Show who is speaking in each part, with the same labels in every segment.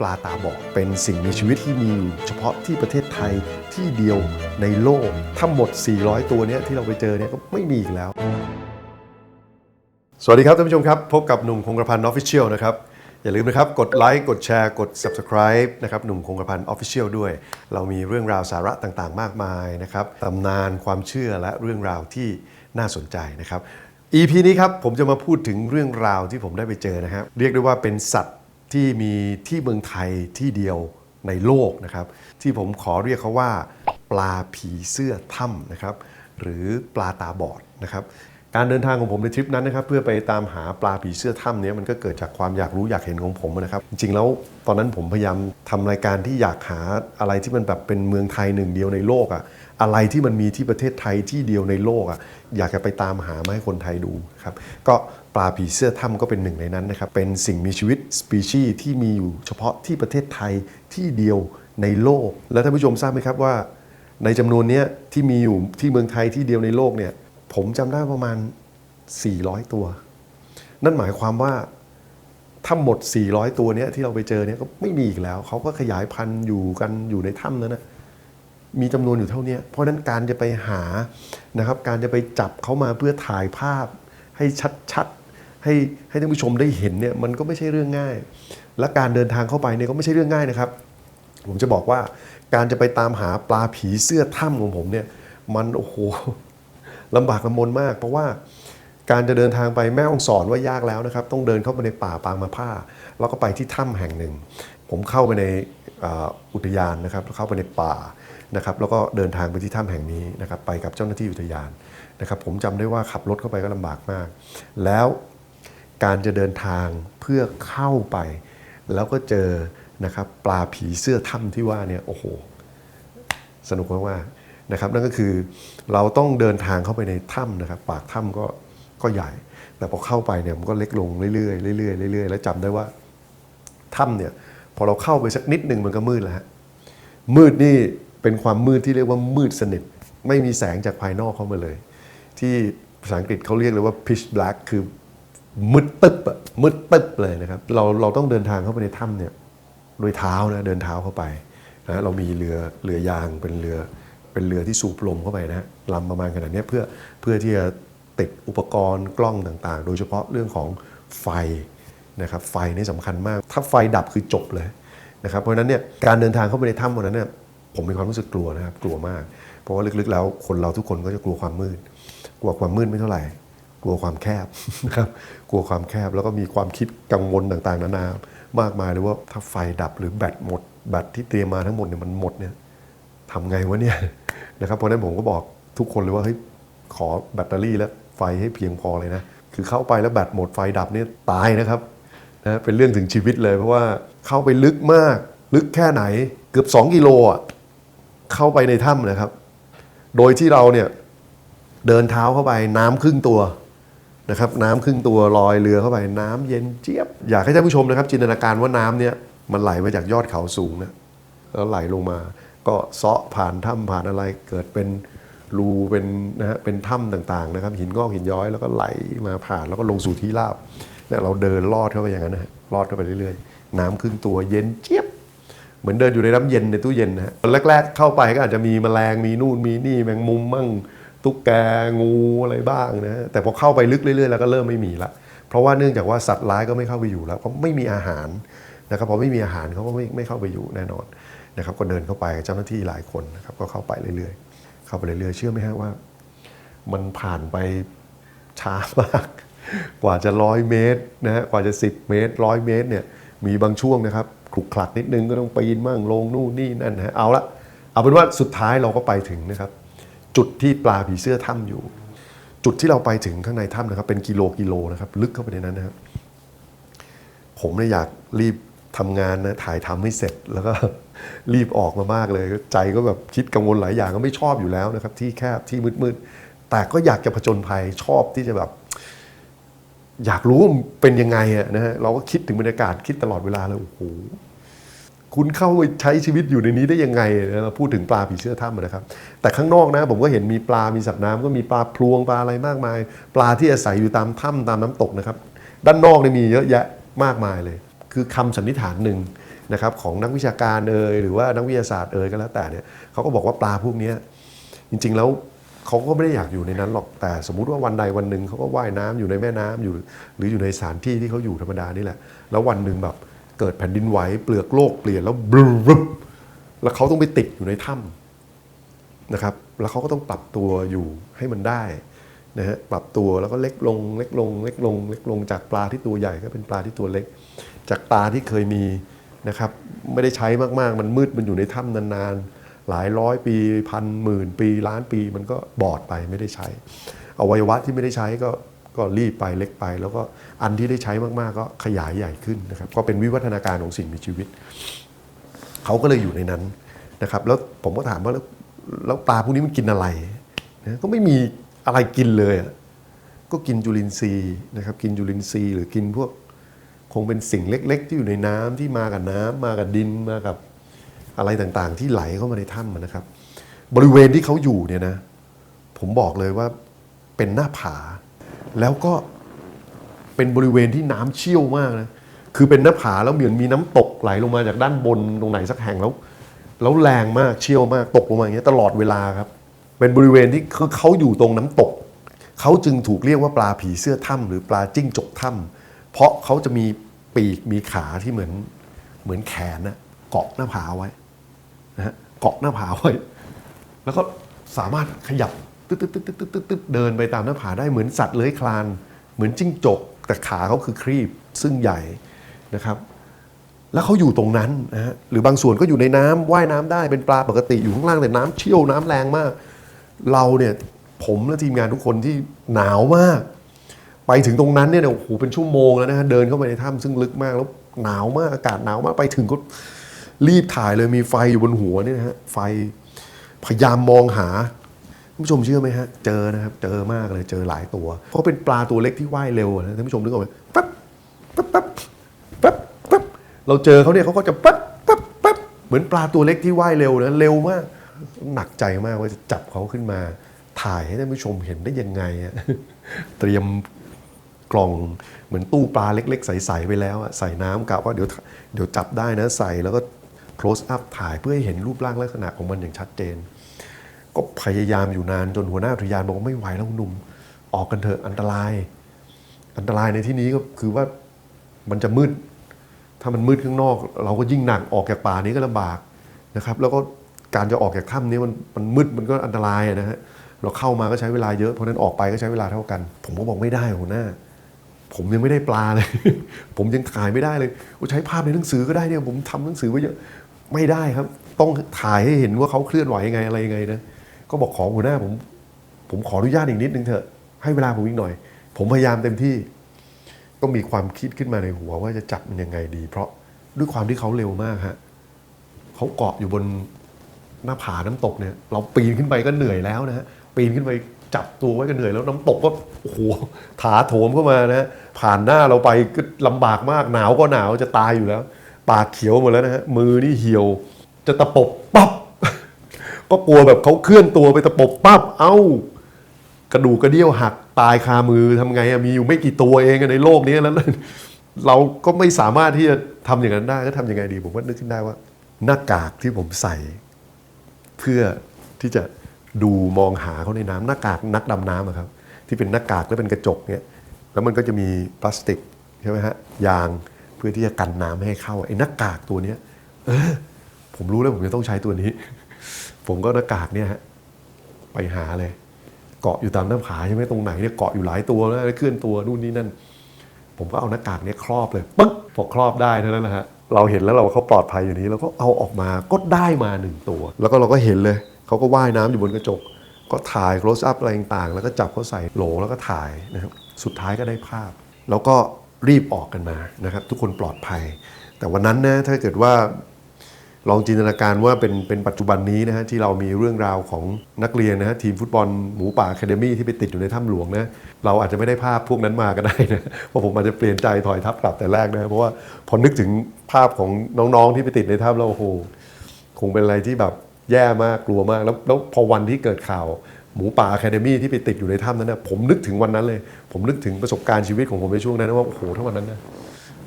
Speaker 1: ปลาตาบอดเป็นสิ่งมีชีวิตที่มีอยู่เฉพาะที่ประเทศไทยที่เดียวในโลกทั้งหมด400ตัวเนี้ยที่เราไปเจอเนี่ยก็ไม่มีอีกแล้วสวัสดีครับท่านผู้ชมครับพบกับหนุ่มคงกระพันธ์ Official นะครับอย่าลืมนะครับกดไลค์กดแชร์กด Subscribe นะครับหนุ่มคงกระพันธ์ Official ด้วยเรามีเรื่องราวสาระต่างๆมากมายนะครับตำนานความเชื่อและเรื่องราวที่น่าสนใจนะครับ EP นี้ครับผมจะมาพูดถึงเรื่องราวที่ผมได้ไปเจอนะครับเรียกได้ว่าเป็นสัตว์ที่มีที่เมืองไทยที่เดียวในโลกนะครับที่ผมขอเรียกเขาว่าปลาผีเสื้อถ้ำนะครับหรือปลาตาบอดนะครับการเดินทางของผมในทริปนั้นนะครับเพื่อไปตามหาปลาผีเสื้อถ้ำนี้มันก็เกิดจากความอยากรู้อยากเห็นของผมนะครับจริงๆแล้วตอนนั้นผมพยายามทำรายการที่อยากหาอะไรที่มันแบบเป็นเมืองไทยหนึ่งเดียวในโลกอะอะไรที่มันมีที่ประเทศไทยที่เดียวในโลกอะอยากจะไปตามหามาให้คนไทยดูครับก็ปลาผีเสื้อถ้ำก็เป็นหนึ่งในนั้นนะครับเป็นสิ่งมีชีวิตสปีชีส์ที่มีอยู่เฉพาะที่ประเทศไทยที่เดียวในโลกแล้วท่านผู้ชมทราบไหมครับว่าในจำนวนนี้ที่มีอยู่ที่เมืองไทยที่เดียวในโลกเนี่ยผมจำได้ประมาณ400ตัวนั่นหมายความว่าถ้าหมด400ตัวนี้ที่เราไปเจอเนี่ยก็ไม่มีอีกแล้วเขาก็ขยายพันธุ์อยู่กันอยู่ในถ้ำนั้นนะมีจำนวนอยู่เท่านี้เพราะฉะนั้นการจะไปหานะครับการจะไปจับเขามาเพื่อถ่ายภาพให้ชัดๆให้ท่านผู้ชมได้เห็นเนี่ยมันก็ไม่ใช่เรื่องง่ายและการเดินทางเข้าไปเนี่ยก็ไม่ใช่เรื่องง่ายนะครับผมจะบอกว่าการจะไปตามหาปลาผีเสื้อถ้ำของผมเนี่ยมันโอ้โหลำบากลำบนมากเพราะว่าการจะเดินทางไปแม่ฮ่องสอนว่ายากแล้วนะครับต้องเดินเข้าไปในป่าปางมะผ้าแล้วก็ไปที่ถ้ำแห่งหนึ่งผมเข้าไปในอุทยานนะครับเข้าไปในป่านะครับแล้วก็เดินทางไปที่ถ้ำแห่งนี้นะครับไปกับเจ้าหน้าที่อุทยานนะครับผมจำได้ว่าขับรถเข้าไปก็ลำบากมากแล้วการจะเดินทางเพื่อเข้าไปแล้วก็เจอนะครับปลาผีเสื้อถ้ำที่ว่าเนี่ยโอ้โหสนุกมากๆนะครับนั่นก็คือเราต้องเดินทางเข้าไปในถ้ำนะครับปากถ้ำก็ใหญ่แต่พอเข้าไปเนี่ยมันก็เล็กลงเรื่อยๆเรื่อยๆเรื่อยๆแล้วจำได้ว่าถ้ำเนี่ยพอเราเข้าไปสักนิดนึงมันก็มืดแล้วฮะมืดนี่เป็นความมืดที่เรียกว่ามืดสนิทไม่มีแสงจากภายนอกเข้ามาเลยที่ภาษาอังกฤษเขาเรียกเลยว่า pitch black คือมืดตึ๊บอะมืดตึ๊บเลยนะครับเราต้องเดินทางเข้าไปในถ้ำเนี่ยโดยเท้านะเดินเท้าเข้าไปนะเรามีเรือยางเป็นเรือที่สูบลมเข้าไปนะลำประมาณขนาดนี้เพื่อที่จะติดอุปกรณ์กล้องต่างๆโดยเฉพาะเรื่องของไฟนะครับไฟนี่สำคัญมากถ้าไฟดับคือจบเลยนะครับเพราะฉะนั้นเนี่ยการเดินทางเข้าไปในถ้ำวันนั้นเนี่ยผมมีความรู้สึกกลัวนะครับกลัวมากเพราะว่าลึกๆแล้วคนเราทุกคนก็จะกลัวความมืดไม่เท่าไหร่กลัวความแคบนะครับกลัวความแคบแล้วก็มีความคิดกังวลต่างๆนานามากมายเลยว่าถ้าไฟดับหรือแบตหมดแบตที่เตรียมมาทั้งหมดเนี่ยมันหมดเนี่ยทำไงวะเนี่ยนะครับเพราะฉะนั้นผมก็บอกทุกคนเลยว่าเฮ้ยขอแบตเตอรี่และไฟให้เพียงพอเลยนะคือเข้าไปแล้วแบตหมดไฟดับเนี่ยตายนะครับนะเป็นเรื่องถึงชีวิตเลยเพราะว่าเข้าไปลึกมากลึกแค่ไหนเกือบ2 กิโลอ่ะเข้าไปในถ้ำนะครับโดยที่เราเนี่ยเดินเท้าเข้าไปน้ำครึ่งตัวนะครับน้ำครึ่งตัวลอยเรือเข้าไปน้ำเย็นเจี๊ยบอยากให้ท่านผู้ชมนะครับจินตนาการว่าน้ำเนี่ยมันไหลมาจากยอดเขาสูงนะแล้วไหลลงมาก็เซาะผ่านถ้ำผ่านอะไรเกิดเป็นรูเป็นนะฮะเป็นถ้ำต่างๆนะครับหินงอกหินย้อยแล้วก็ไหลมาผ่านแล้วก็ลงสู่ที่ราบเนี่ยเราเดินลอดเข้าไปอย่างนั้นนะฮะลอดเข้าไปเรื่อยๆน้ำครึ่งตัวเย็นเจี๊ยบเหมือนเดินอยู่ในน้ำเย็นในตู้เย็นนะฮะแรกๆเข้าไปก็อาจจะมีแมลงมีนู่นมีนี่แมงมุมมั่งตุ๊กแกงูอะไรบ้างนะฮะแต่พอเข้าไปลึกเรื่อยๆแล้วก็เริ่มไม่มีละเพราะว่าเนื่องจากว่าสัตว์ร้ายก็ไม่เข้าไปอยู่แล้วเพราะไม่มีอาหารนะครับพอไม่มีอาหารเขาก็ไม่เข้าไปอยู่แน่นอนนะครับก็เดินเข้าไปเจ้าหน้าที่หลายคนนะครับก็เข้าไปเรื่อยๆเข้าไปเรื่อยๆเชื่อไหมฮะว่ามันผ่านไปช้ามากกว่าจะ100 เมตรนะฮะกว่าจะ10 เมตร100 เมตรเนี่ยมีบางช่วงนะครับขลุกขลักนิดนึงก็ต้องปีนมั่งลงนู่นนี่นั่นนะเอาเป็นว่าสุดท้ายเราก็ไปถึงนะครับจุดที่ปลาผีเสื้อถ้ำอยู่จุดที่เราไปถึงข้างในถ้ำนะครับเป็นกิโลนะครับลึกเข้าไปในนั้นนะครับผมเนี่ยอยากรีบทำงานนะถ่ายทำให้เสร็จแล้วก็รีบออกมามากเลยใจก็แบบคิดกังวลหลายอย่างก็ไม่ชอบอยู่แล้วนะครับที่แคบที่มืดๆแต่ก็อยากจะผจญภัยชอบที่จะแบบอยากรู้ว่าเป็นยังไงนะฮะเราก็คิดถึงบรรยากาศคิดตลอดเวลาเลยโอ้โหคุณเข้าไปใช้ชีวิตอยู่ในนี้ได้ยังไงเราพูดถึงปลาผีเสื้อถ้ำนะครับแต่ข้างนอกนะผมก็เห็นมีปลามีสัตว์น้ำก็มีปลาพลวงปลาอะไรมากมายปลาที่อาศัยอยู่ตามถ้ำตามน้ำตกนะครับด้านนอกเนี่ยมีเยอะแยะมากมายเลยคือคำสันนิษฐานหนึ่ง นะครับของนักวิชาการหรือว่านักวิทยาศาสตร์ก็แล้วแต่เนี่ยเขาก็บอกว่าปลาพวกนี้จริงๆแล้วเขาก็ไม่ได้อยากอยู่ในนั้นหรอกแต่สมมุติว่าวันใดวันหนึ่งเขาก็ว่ายน้ำอยู่ในแม่น้ำอยู่หรืออยู่ในสถานที่ที่เขาอยู่ธรรมดานี่แหละแล้ววันหนึ่งแบบเกิดแผ่นดินไหวเปลือกโลกเปลี่ยนแล้วบรึบแล้วเขาต้องไปติดอยู่ในถ้ำนะครับแล้วเขาก็ต้องปรับตัวอยู่ให้มันได้นะฮะปรับตัวแล้วก็เล็กลงเล็กลงเล็กลงเล็กลงจากปลาที่ตัวใหญ่ก็เป็นปลาที่ตัวเล็กจากปลาที่เคยมีนะครับไม่ได้ใช้มากๆมันมืดมันอยู่ในถ้ำนานๆหลายร้อยปีพันหมื่นปีล้านปีมันก็บอดไปไม่ได้ใช้อวัยวะที่ไม่ได้ใช้ก็รีบไปเล็กไปแล้วก็อันที่ได้ใช้มากๆก็ขยายใหญ่ขึ้นนะครับก็เป็นวิวัฒนาการของสิ่งมีชีวิตเขาก็เลยอยู่ในนั้นนะครับแล้วผมก็ถามว่าแล้วปลาพวกนี้มันกินอะไรนะก็ไม่มีอะไรกินเลยก็กินจุลินทรีย์นะครับกินจุลินทรีย์หรือกินพวกคงเป็นสิ่งเล็กๆที่อยู่ในน้ำที่มากับน้ำมากับดินมากับอะไรต่างๆที่ไหลเข้ามาในถ้ำนะครับบริเวณที่เขาอยู่เนี่ยนะผมบอกเลยว่าเป็นหน้าผาแล้วก็เป็นบริเวณที่น้ำเชี่ยวมากนะคือเป็นหน้าผาแล้วเหมือนมีน้ำตกไหลลงมาจากด้านบนตรงไหนสักแห่งแล้วแรงมากเชี่ยวมากตกลงมาอย่างเงี้ยตลอดเวลาครับเป็นบริเวณที่เขาอยู่ตรงน้ำตกเขาจึงถูกเรียกว่าปลาผีเสื้อถ้ำหรือปลาจิ้งจกถ้ำเพราะเขาจะมีปีกมีขาที่เหมือนแขนนะเกาะหน้าผาไว้นะฮะเกาะหน้าผาไว้แล้วก็สามารถขยับตึ๊ดเดินไปตามหน้าผาได้เหมือนสัตว์เลื้อยคลานเหมือนจิ้งจกแต่ขาเขาคือครีบซึ่งใหญ่นะครับแล้วเขาอยู่ตรงนั้นนะฮะหรือบางส่วนก็อยู่ในน้ำว่ายน้ำได้เป็นปลาปกติอยู่ข้างล่างแต่น้ำเชี่ยวน้ำแรงมากเราเนี่ยผมและทีมงานทุกคนที่หนาวมากไปถึงตรงนั้นเนี่ยโอ้โหเป็นชั่วโมงแล้วนะฮะเดินเข้าไปในถ้ำซึ่งลึกมากแล้วหนาวมากอากาศหนาวมากไปถึงก็รีบถ่ายเลยมีไฟอยู่บนหัวเนี่ยนะฮะไฟพยายามมองหาท่านผู้ชมเชื่อไหมฮะเจอนะครับเจอมากเลยเจอหลายตัวเพราะเป็นปลาตัวเล็กที่ว่ายเร็วนะท่านผู้ชมนึกออกไหมปั๊บปั๊บปั๊บปั๊บปั๊บเราเจอเขาเนี่ยเขาก็จะปั๊บปั๊บปั๊บเหมือนปลาตัวเล็กที่ว่ายเร็วนะเร็วมากหนักใจมากว่าจะจับเขาขึ้นมาถ่ายให้ท่านผู้ชมเห็นได้ยังไงเตรียมกล่องเหมือนตู้ปลาเล็กๆใสๆไปแล้วใส่น้ำกะว่าเดี๋ยวจับได้นะใส่แล้วก็ close up ถ่ายเพื่อให้เห็นรูปร่างลักษณะของมันอย่างชัดเจนก็พยายามอยู่นานจนหัวหน้าอุทยานบอกว่าไม่ไหวแล้วคุณหนุ่มออกกันเถอะอันตรายในที่นี้ก็คือว่ามันจะมืดถ้ามันมืดข้างนอกเราก็ยิ่งหนักออกจากป่านี้ก็ลำบากนะครับแล้วก็การจะออกจากถ้ำนี้มันมืดมันก็อันตรายนะฮะเราเข้ามาก็ใช้เวลาเยอะเพราะนั้นออกไปก็ใช้เวลาเท่ากันผมก็บอกไม่ได้หัวหน้าผมยังไม่ได้ปลาเลย ผมยังถ่ายไม่ได้เลยใช้ภาพในหนังสือก็ได้เนี่ยผมทำหนังสือไว้เยอะไม่ได้ครับต้องถ่ายให้เห็นว่าเขาเคลื่อนไหวยังไงอะไรยังไงนะก็บอกขอหัวหน้าผมขออนุญาตอีกนิดนึงเถอะให้เวลาผมอีกหน่อยผมพยายามเต็มที่ก็มีความคิดขึ้นมาในหัวว่าจะจับมันยังไงดีเพราะด้วยความที่เขาเร็วมากฮะเขาเกาะอยู่บนหน้าผาน้ำตกเนี่ยเราปีนขึ้นไปก็เหนื่อยแล้วนะฮะปีนขึ้นไปจับตัวไว้ก็เหนื่อยแล้วน้ำตกก็โอ้โหถาโถมเข้ามานะผ่านหน้าเราไปก็ลำบากมากหนาวก็หนาวจะตายอยู่แล้วปากเขียวหมดแล้วนะฮะมือนี่เหี่ยวจะตะปบปั๊บก็กลัวแบบเขาเคลื่อนตัวไปตะปบปั๊บเอ้ากระดูกกระเดี่ยวหักตายคามือทำไงมีอยู่ไม่กี่ตัวเองในโลกนี้แล้วเราก็ไม่สามารถที่จะทำอย่างนั้นได้ก็ทำยังไงดีผมก็นึกขึ้นได้ว่าหน้ากากที่ผมใส่เพื่อที่จะดูมองหาเขาในน้ำหน้ากากนักดำน้ำครับที่เป็นหน้ากากแล้วเป็นกระจกเนี่ยแล้วมันก็จะมีพลาสติกใช่ไหมฮะยางเพื่อที่จะกันน้ำไม่ให้เข้าไอ้หน้ากากตัวเนี้ยผมรู้แล้วผมจะต้องใช้ตัวนี้ผมก็หน้ากากเนี่ยฮะไปหาเลยเกาะอยู่ตามหน้าผาใช่ไหมตรงไหนเนี่ยเกาะอยู่หลายตัวแล้วเคลื่อนตัวนู่นนี่นั่นผมก็เอาหน้ากากเนี่ยครอบเลยปึ๊กพอครอบได้เท่านั้นนะฮะเราเห็นแล้วเราเขาปลอดภัยอยู่นี้เราก็เอาออกมาก็ได้มา1ตัวแล้วก็เราก็เห็นเลยเขาก็ว่ายน้ำอยู่บนกระจกก็ถ่าย close up อะไรต่างๆแล้วก็จับเขาใส่โหลแล้วก็ถ่ายนะครับสุดท้ายก็ได้ภาพแล้วก็รีบออกกันมานะครับทุกคนปลอดภัยแต่วันนั้นนะถ้าเกิดว่าลองจินตนาการว่าเป็นปัจจุบันนี้นะฮะที่เรามีเรื่องราวของนักเรียนนะฮะทีมฟุตบอลหมูป่าอะคาเดมี่ที่ไปติดอยู่ในถ้ำหลวงนะเราอาจจะไม่ได้ภาพพวกนั้นมาก็ได้นะเพราะผมอาจจะเปลี่ยนใจถอยทับกลับแต่แรกนะเพราะว่าพอนึกถึงภาพของน้องๆที่ไปติดในถ้ำแล้วโอ้โหคงเป็นอะไรที่แบบแย่มากกลัวมากแล้วพอวันที่เกิดข่าวหมูป่าอะคาเดมี่ที่ไปติดอยู่ในถ้ำนั้นนะผมนึกถึงวันนั้นเลยผมนึกถึงประสบการณ์ชีวิตของผมในช่วงนั้นว่าโอ้โหถ้าวันนั้นนะ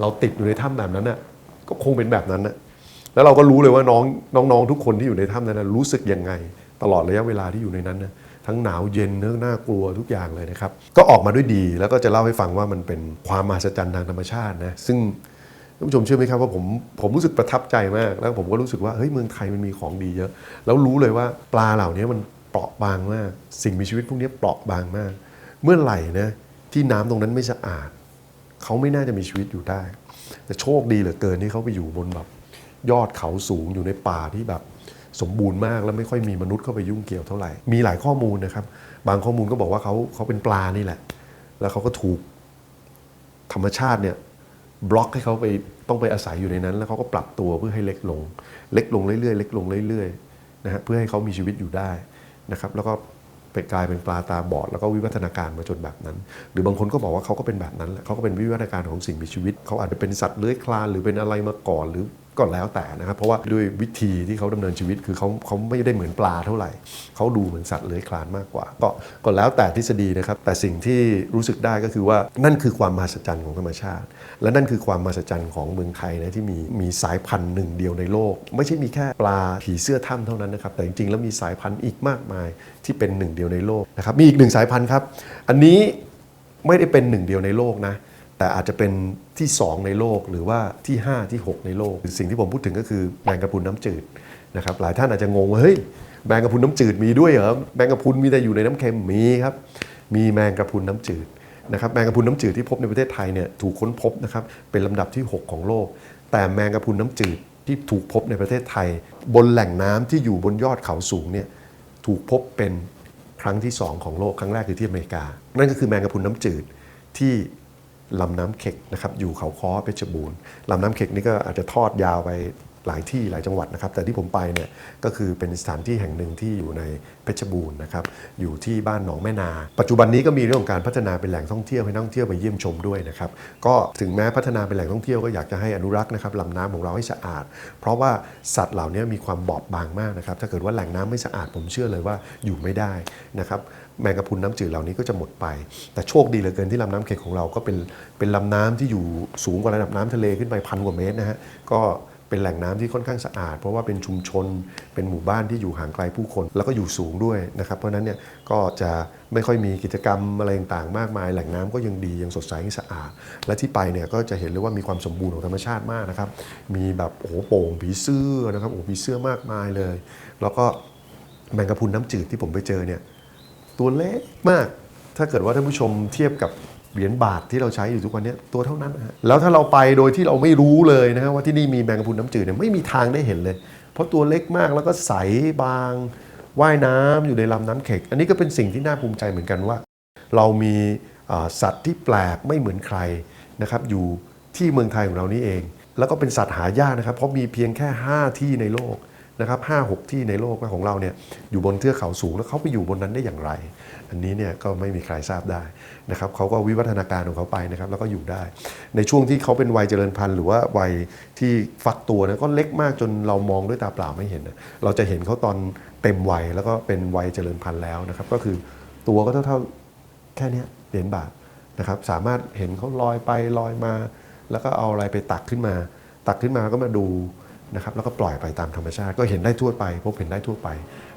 Speaker 1: เราติดอยู่ในถ้ำแบบนั้นนะก็คงเป็นแบบนั้นนะ แล้วเราก็รู้เลยว่าน้องทุกคนที่อยู่ในถ้ำนั้นนะรู้สึกยังไงตลอดระยะเวลาที่อยู่ในนั้นนะทั้งหนาวเย็นน่ากลัวทุกอย่างเลยนะครับก็ออกมาด้วยดีแล้วก็จะเล่าให้ฟังว่ามันเป็นความมหัศจรรย์ทางธรรมชาตินะซึ่งท่านผู้ชมเชื่อไหมครับว่าผมรู้สึกประทับใจมากแล้วผมก็รู้สึกว่าเฮ้ยเมืองไทยมันมีของดีเยอะแล้วรู้เลยว่าปลาเหล่านี้มันเปราะบางมากสิ่งมีชีวิตพวกนี้เปราะบางมากเมื่อไหร่นะที่น้ำตรงนั้นไม่สะอาดเขาไม่น่าจะมีชีวิตอยู่ได้แต่โชคดีเหลือเกินที่เขาไปอยู่บนแบบยอดเขาสูงอยู่ในป่าที่แบบสมบูรณ์มากแล้วไม่ค่อยมีมนุษย์เข้าไปยุ่งเกี่ยวเท่าไหร่มีหลายข้อมูลนะครับบางข้อมูลก็บอกว่าเขาเป็นปลานี่แหละแล้วเขาก็ถูกธรรมชาติเนี่ยบล็อกให้เขาไปต้องไปอาศัยอยู่ในนั้นแล้วเขาก็ปรับตัวเพื่อให้เล็กลงเรื่อยๆเล็กลงเรื่อยๆนะฮะเพื่อให้เขามีชีวิตอยู่ได้นะครับแล้วก็ไปกลายเป็นปลาตาบอดแล้วก็วิวัฒนาการมาจนแบบนั้นหรือบางคนก็บอกว่าเขาก็เป็นแบบนั้นแหละเขาก็เป็นวิวัฒนาการของสิ่งมีชีวิตเขาอาจจะเป็นสัตว์เลื้อยคลานหรือเป็นอะไรมาก่อนหรือก็แล้วแต่นะครับเพราะว่าด้วยวิธีที่เขาดำเนินชีวิตคือเขาไม่ได้เหมือนปลาเท่าไหร่เขาดูเหมือนสัตว์เลื้อยคลานมากกว่าก็แล้วแต่ทฤษฎีนะครับแต่สิ่งที่รู้สึกได้ก็คือว่านั่นคือความมหัศจรรย์ของธรรมชาติและนั่นคือความมหัศจรรย์ของเมืองไทยนะที่มีสายพันธุ์หนึ่งเดียวในโลกไม่ใช่มีแค่ปลาผีเสื้อถ้ำเท่านั้นนะครับแต่จริงๆแล้วมีสายพันธุ์อีกมากมายที่เป็นหนึ่งเดียวในโลกนะครับมีอีกหนึ่งสายพันธุ์ครับอันนี้ไม่ได้เป็นหนึ่งเดียวในโลกนะแต่อาจจะเป็นที่2ในโลกหรือว่าที่5ที่6ในโลกสิ่งที่ผมพูดถึงก็คือแมงกะพรุนน้ำจืดนะครับหลายท่านอาจจะงงว่าเฮ้ยแมงกะพรุนน้ำจืดมีด้วยเหรอแมงกะพรุนมีแต่อยู่ในน้ำเค็มมีครับมีแมงกะพรุนน้ำจืดนะครับแมงกะพรุนน้ำจืดที่พบในประเทศไทยเนี่ยถูกค้นพบนะครับเป็นลำดับที่6ของโลกแต่แมงกะพรุนน้ำจืดที่ถูกพบในประเทศไทยบนแหล่งน้ำที่อยู่บนยอดเขาสูงเนี่ยถูกพบเป็นครั้งที่2ของโลกครั้งแรกคือที่อเมริกานั่นก็คือแมงกะพรุนน้ำจืดที่ลำน้ำเข็กนะครับอยู่เขาค้อเพชรบูรณ์ลำน้ำเข็กนี่ก็อาจจะทอดยาวไปหลายที่หลายจังหวัดนะครับแต่ที่ผมไปเนี่ยก็คือเป็นสถานที่แห่งหนึ่งที่อยู่ในเพชรบูรณ์นะครับอยู่ที่บ้านหนองแม่นาปัจจุบันนี้ก็มีเรื่องของการพัฒนาเป็นแหล่งท่องเที่ยวให้นักท่องเที่ยวไปเยี่ยมชมด้วยนะครับก็ถึงแม้พัฒนาเป็นแหล่งท่องเที่ยวก็อยากจะให้อนุรักษ์นะครับลำน้ำของเราให้สะอาดเพราะว่าสัตว์เหล่านี้มีความบอบบางมากนะครับถ้าเกิดว่าแหล่งน้ำไม่สะอาดผมเชื่อเลยว่าอยู่ไม่ได้นะครับแมงกะพรุนน้ำจืดเหล่านี้ก็จะหมดไปแต่โชคดีเหลือเกินที่ลำน้ำเข็กของเราก็เป็นลำน้ำที่อยู่สูงกว่าระดับน้ำทะเลขึ้นไป1,000 กว่าเมตรนะฮะก็เป็นแหล่งน้ำที่ค่อนข้างสะอาดเพราะว่าเป็นชุมชนเป็นหมู่บ้านที่อยู่ห่างไกลผู้คนแล้วก็อยู่สูงด้วยนะครับเพราะนั้นเนี่ยก็จะไม่ค่อยมีกิจกรรมอะไรต่างๆมากมายแหล่งน้ำก็ยังดียังสดใสยังสะอาดและที่ไปเนี่ยก็จะเห็นเลยว่ามีความสมบูรณ์ของธรรมชาติมากนะครับมีแบบโอ้โหโป่งผีเสื้อนะครับโอ้ผีเสื้อมากมายเลยแล้วก็แมงกะพรุนน้ำจืดที่ผมไปเจอเนี่ยตัวเล็กมากถ้าเกิดว่าท่านผู้ชมเทียบกับเหรียญบาทที่เราใช้อยู่ทุกวันนี้ตัวเท่านั้นนะฮะแล้วถ้าเราไปโดยที่เราไม่รู้เลยนะฮะว่าที่นี่มีแมงกะพรุนน้ำจืดเนี่ยไม่มีทางได้เห็นเลยเพราะตัวเล็กมากแล้วก็ใสบางว่ายน้ำอยู่ในลำน้ำเข็กอันนี้ก็เป็นสิ่งที่น่าภูมิใจเหมือนกันว่าเรามีสัตว์ที่แปลกไม่เหมือนใครนะครับอยู่ที่เมืองไทยของเรานี่เองแล้วก็เป็นสัตว์หายากนะครับเพราะมีเพียงแค่5ที่ในโลกนะครับ5-6 ที่ในโลกของเราเนี่ยอยู่บนเทือกเขาสูงแล้วเขาไปอยู่บนนั้นได้อย่างไรอันนี้เนี่ยก็ไม่มีใครทราบได้นะครับเขาก็วิวัฒนาการของเขาไปนะครับแล้วก็อยู่ได้ในช่วงที่เขาเป็นวัยเจริญพันธุ์หรือว่าวัยที่ฟักตัวนะก็เล็กมากจนเรามองด้วยตาเปล่าไม่เห็นนะเราจะเห็นเขาตอนเต็มวัยแล้วก็เป็นวัยเจริญพันธุ์แล้วนะครับก็คือตัวก็เท่าแค่นี้เหรียญบาทนะครับสามารถเห็นเขาลอยไปลอยมาแล้วก็เอาอะไรไปตักขึ้นมาก็มาดูนะครับแล้วก็ปล่อยไปตามธรรมชาติก็เห็นได้ทั่วไปพบเห็นได้ทั่วไป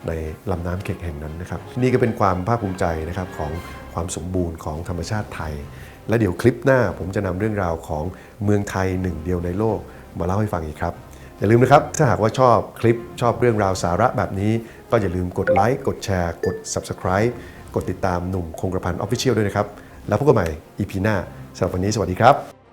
Speaker 1: ในลำน้ำเข็กแห่งนั้นนะครับนี่ก็เป็นความภาคภูมิใจนะครับของความสมบูรณ์ของธรรมชาติไทยและเดี๋ยวคลิปหน้าผมจะนำเรื่องราวของเมืองไทยหนึ่งเดียวในโลกมาเล่าให้ฟังอีกครับอย่าลืมนะครับถ้าหากว่าชอบคลิปชอบเรื่องราวสาระแบบนี้ก็อย่าลืมกดไลค์กดแชร์กด Subscribe กดติดตามหนุ่มคงกระพัน Official ด้วยนะครับแล้วพบกันใหม่ EP หน้าสำหรับวันนี้สวัสดีครับ